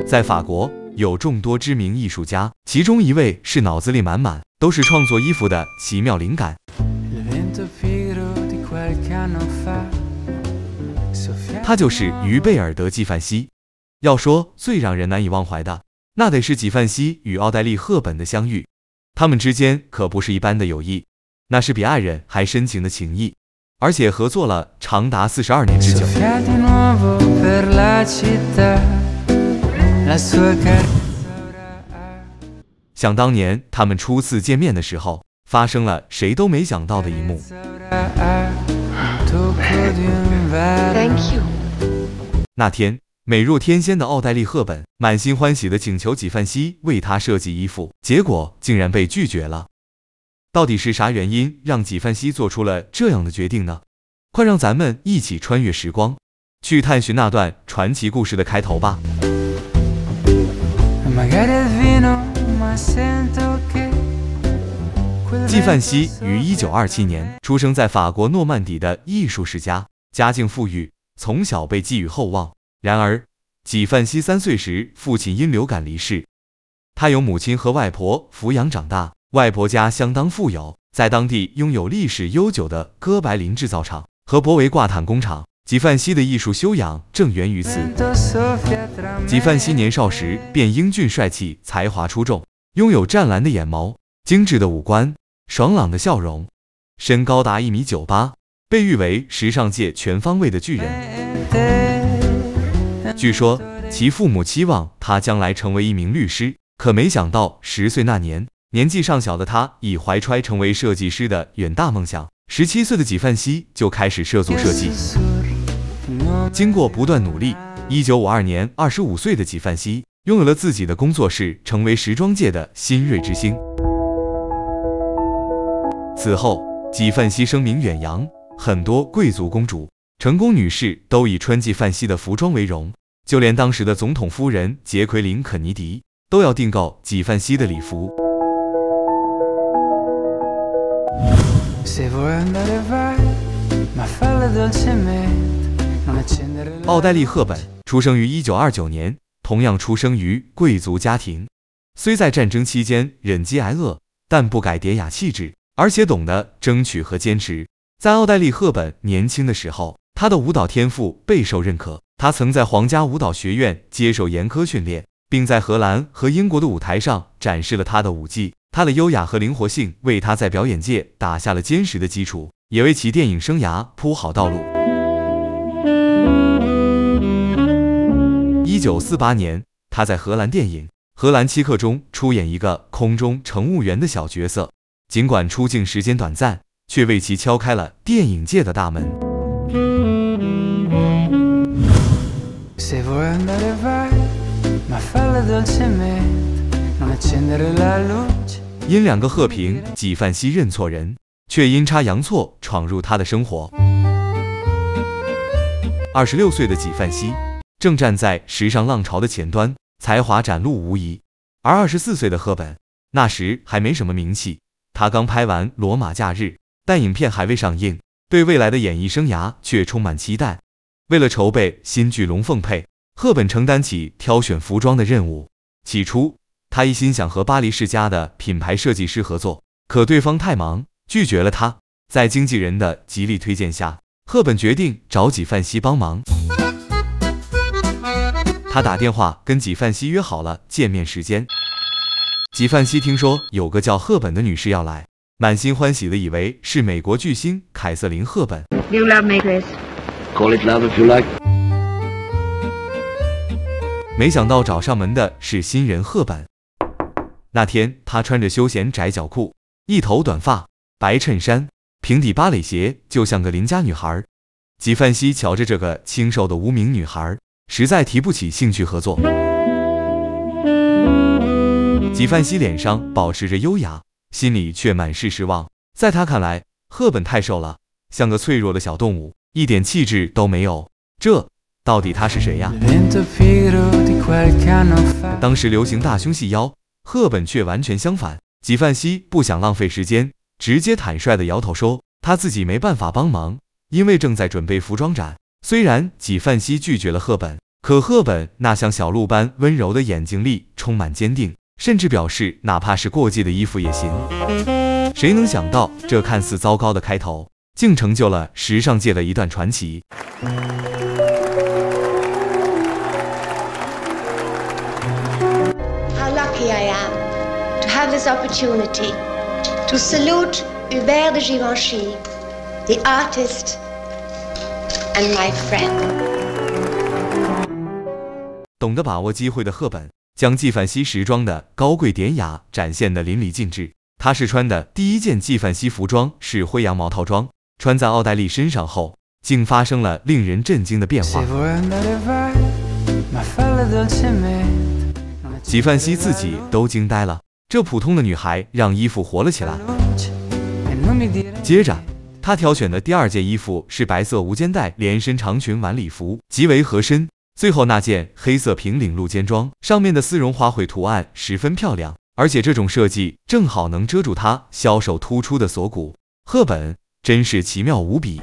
在法国有众多知名艺术家，其中一位是脑子里满满都是创作衣服的奇妙灵感。他就是于贝尔德·纪梵希。要说最让人难以忘怀的，那得是纪梵希与奥黛丽·赫本的相遇。他们之间可不是一般的友谊，那是比爱人还深情的情谊，而且合作了长达42年之久。想当年他们初次见面的时候，发生了谁都没想到的一幕。Thank you。那天，美若天仙的奥黛丽·赫本满心欢喜地请求纪梵希为她设计衣服，结果竟然被拒绝了。到底是啥原因让纪梵希做出了这样的决定呢？快让咱们一起穿越时光，去探寻那段传奇故事的开头吧。纪梵希于1927年出生在法国诺曼底的艺术世家，家境富裕，从小被寄予厚望。然而，纪梵希3岁时，父亲因流感离世，他由母亲和外婆抚养长大。外婆家相当富有，在当地拥有历史悠久的哥白林制造厂和博维挂毯工厂。纪梵希的艺术修养正源于此。纪梵希年少时便英俊帅气，才华出众，拥有湛蓝的眼眸、精致的五官、爽朗的笑容，身高达1.98米，被誉为时尚界全方位的巨人。据说其父母期望他将来成为一名律师，可没想到10岁那年，年纪尚小的他已怀揣成为设计师的远大梦想。17岁的纪梵希就开始涉足设计。经过不断努力，1952年25岁的纪梵希拥有了自己的工作室，成为时装界的新锐之星。此后，纪梵希声名远扬，很多贵族公主、成功女士都以穿纪梵希的服装为荣，就连当时的总统夫人杰奎琳·肯尼迪都要订购纪梵希的礼服。奥黛丽·赫本出生于1929年，同样出生于贵族家庭。虽在战争期间忍饥挨饿，但不改典雅气质，而且懂得争取和坚持。在奥黛丽·赫本年轻的时候，她的舞蹈天赋备受认可。她曾在皇家舞蹈学院接受严苛训练，并在荷兰和英国的舞台上展示了她的舞技。她的优雅和灵活性为她在表演界打下了坚实的基础，也为其电影生涯铺好道路。1948年，她在荷兰电影《荷兰七客》中出演一个空中乘务员的小角色，尽管出镜时间短暂，却为其敲开了电影界的大门。因2个贺评，纪梵希认错人，却阴差阳错闯入他的生活。26岁的纪梵希正站在时尚浪潮的前端，才华展露无遗。而24岁的赫本那时还没什么名气，他刚拍完《罗马假日》，但影片还未上映，对未来的演艺生涯却充满期待。为了筹备新剧《龙凤配》，赫本承担起挑选服装的任务。起初，他一心想和巴黎世家的品牌设计师合作，可对方太忙，拒绝了他。在经纪人的极力推荐下，赫本决定找纪梵希帮忙。他打电话跟纪梵希约好了见面时间。纪梵希听说有个叫赫本的女士要来，满心欢喜的以为是美国巨星凯瑟琳·赫本。You love me, Chris. Call it love if you like. 没想到找上门的是新人赫本。那天她穿着休闲窄脚裤，一头短发，白衬衫，平底芭蕾鞋，就像个邻家女孩。纪梵希瞧着这个清瘦的无名女孩，实在提不起兴趣合作。纪梵希脸上保持着优雅，心里却满是失望。在他看来，赫本太瘦了，像个脆弱的小动物，一点气质都没有。这到底他是谁呀？当时流行大胸细腰，赫本却完全相反。纪梵希不想浪费时间，直接坦率地摇头说他自己没办法帮忙，因为正在准备服装展。虽然纪梵希拒绝了赫本，可赫本那像小鹿般温柔的眼睛里充满坚定，甚至表示哪怕是过季的衣服也行。谁能想到，这看似糟糕的开头，竟成就了时尚界的一段传奇。How lucky I am to have this opportunity to salute Hubert de Givenchy, the artist and my friend. 懂得把握机会的赫本，将纪梵希时装的高贵典雅展现得淋漓尽致。她试穿的第一件纪梵希服装是灰羊毛套装，穿在奥黛丽身上后，竟发生了令人震惊的变化。纪梵希自己都惊呆了，这普通的女孩让衣服活了起来。接着，她挑选的第二件衣服是白色无肩带连身长裙晚礼服，极为合身。最后那件黑色平领露肩装，上面的丝绒花卉图案十分漂亮，而且这种设计正好能遮住她消瘦突出的锁骨。赫本真是奇妙无比。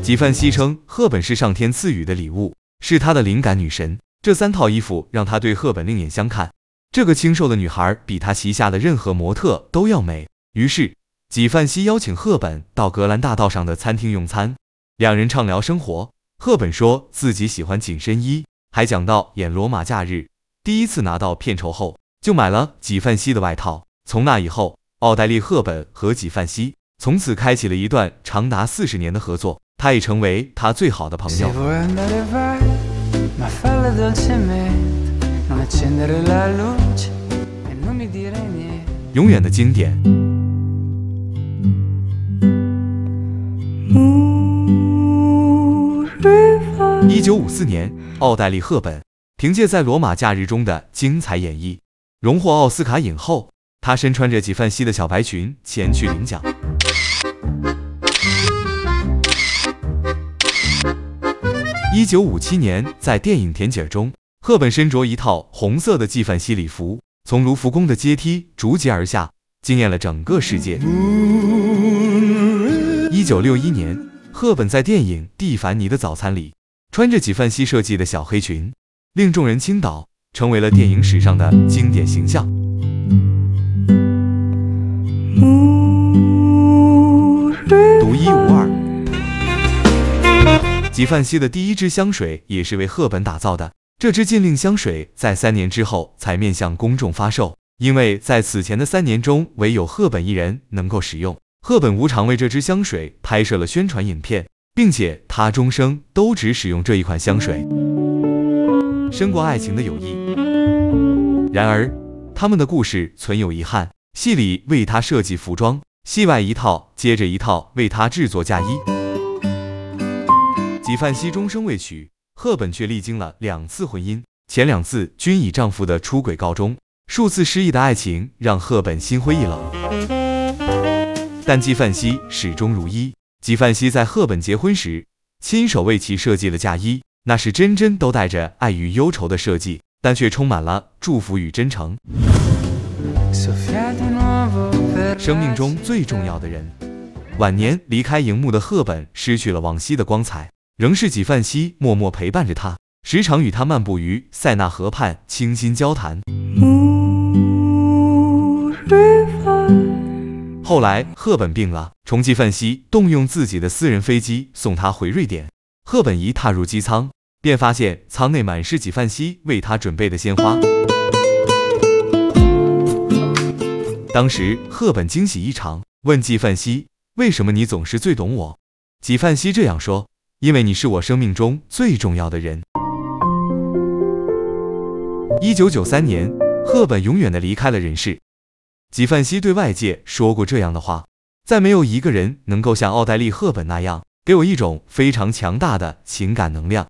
纪梵希称赫本是上天赐予的礼物，是她的灵感女神。这3套衣服让她对赫本另眼相看。这个清瘦的女孩比她旗下的任何模特都要美。于是，纪梵希邀请赫本到格兰大道上的餐厅用餐。两人畅聊生活，赫本说自己喜欢紧身衣，还讲到演罗马假日第一次拿到片酬后，就买了纪梵希的外套。从那以后，奥黛丽·赫本和纪梵希从此开启了一段长达40年的合作，她也成为他最好的朋友。永远的经典。1954年，奥黛丽·赫本凭借在《罗马假日》中的精彩演绎，荣获奥斯卡影后。她身穿着纪梵希的小白裙前去领奖。1957年，在电影《甜姐》中，赫本身着一套红色的纪梵希礼服，从卢浮宫的阶梯逐级而下，惊艳了整个世界。1961年，赫本在电影《蒂凡尼的早餐》里穿着纪梵希设计的小黑裙，令众人倾倒，成为了电影史上的经典形象。独一无二。纪梵希的第一支香水也是为赫本打造的，这支禁令香水在3年之后才面向公众发售，因为在此前的3年中，唯有赫本一人能够使用。赫本无偿为这支香水拍摄了宣传影片，并且他终生都只使用这一款香水。深过爱情的友谊。然而，他们的故事存有遗憾，戏里为他设计服装，戏外一套接着一套为他制作嫁衣。纪梵希终生未娶，赫本却历经了2次婚姻，前2次均以丈夫的出轨告终，数次失意的爱情让赫本心灰意冷。但纪梵希始终如一。纪梵希在赫本结婚时，亲手为其设计了嫁衣，那是真真都带着爱与忧愁的设计，但却充满了祝福与真诚。生命中最重要的人，晚年离开荧幕的赫本失去了往昔的光彩，仍是纪梵希默默陪伴着他，时常与他漫步于塞纳河畔，倾心交谈。后来赫本病了，纪梵希动用自己的私人飞机送他回瑞典。赫本一踏入机舱，便发现舱内满是纪梵希为他准备的鲜花。当时赫本惊喜异常，问纪梵希：“为什么你总是最懂我？”纪梵希这样说：“因为你是我生命中最重要的人。”1993年，赫本永远地离开了人世。纪梵希对外界说过这样的话：“再没有一个人能够像奥黛丽·赫本那样，给我一种非常强大的情感能量。”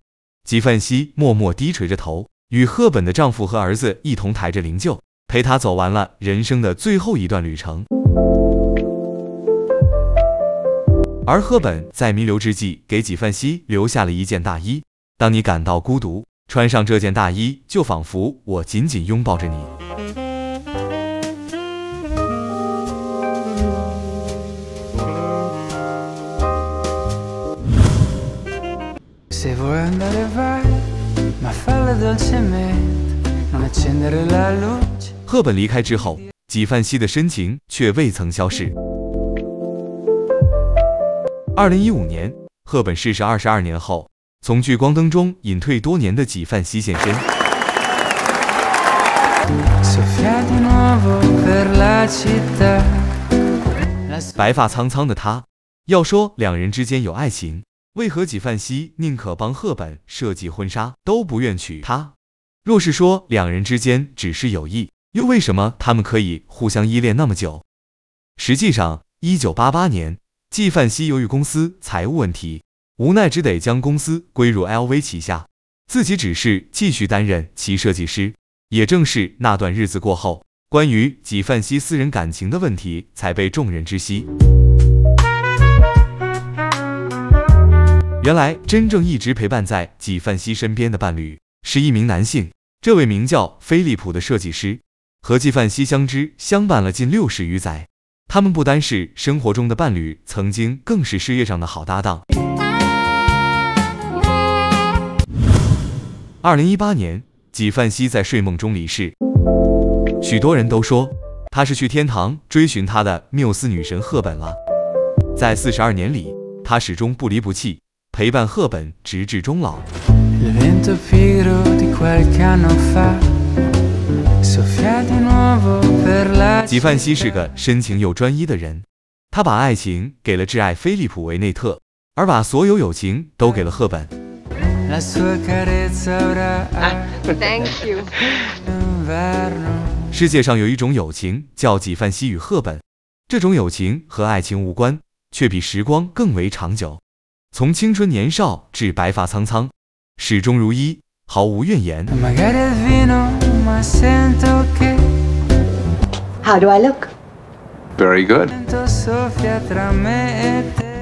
纪梵希默默低垂着头，与赫本的丈夫和儿子一同抬着灵柩，陪她走完了人生的最后一段旅程。而赫本在弥留之际，给纪梵希留下了一件大衣。当你感到孤独，穿上这件大衣，就仿佛我紧紧拥抱着你。Se vuoi andare vai, ma falla dolcemente, non accendere la luce。赫本离开之后，纪梵希的深情却未曾消逝。2015年，赫本逝世22年后，从聚光灯中隐退多年的纪梵希现身。白发苍苍的他，要说两人之间有爱情，为何纪梵希宁可帮赫本设计婚纱，都不愿娶她？若是说两人之间只是友谊，又为什么他们可以互相依恋那么久？实际上，1988年，纪梵希由于公司财务问题，无奈只得将公司归入 LV 旗下，自己只是继续担任其设计师。也正是那段日子过后，关于纪梵希私人感情的问题才被众人知悉。原来，真正一直陪伴在纪梵希身边的伴侣是一名男性，这位名叫飞利浦的设计师，和纪梵希相知相伴了近60余载。他们不单是生活中的伴侣，曾经更是事业上的好搭档。2018年，纪梵希在睡梦中离世，许多人都说他是去天堂追寻他的缪斯女神赫本了。在42年里，他始终不离不弃，陪伴赫本直至终老。纪梵希是个深情又专一的人，他把爱情给了挚爱菲利普·维内特，而把所有友情都给了赫本。Thank you。世界上有一种友情叫纪梵希与赫本，这种友情和爱情无关，却比时光更为长久。从青春年少至白发苍苍，始终如一，毫无怨言。How do I look? Very good.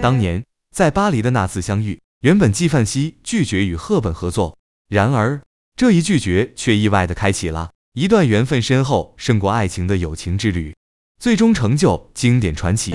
当年在巴黎的那次相遇，原本纪梵希拒绝与赫本合作，然而这一拒绝却意外地开启了一段缘分深厚胜过爱情的友情之旅，最终成就经典传奇。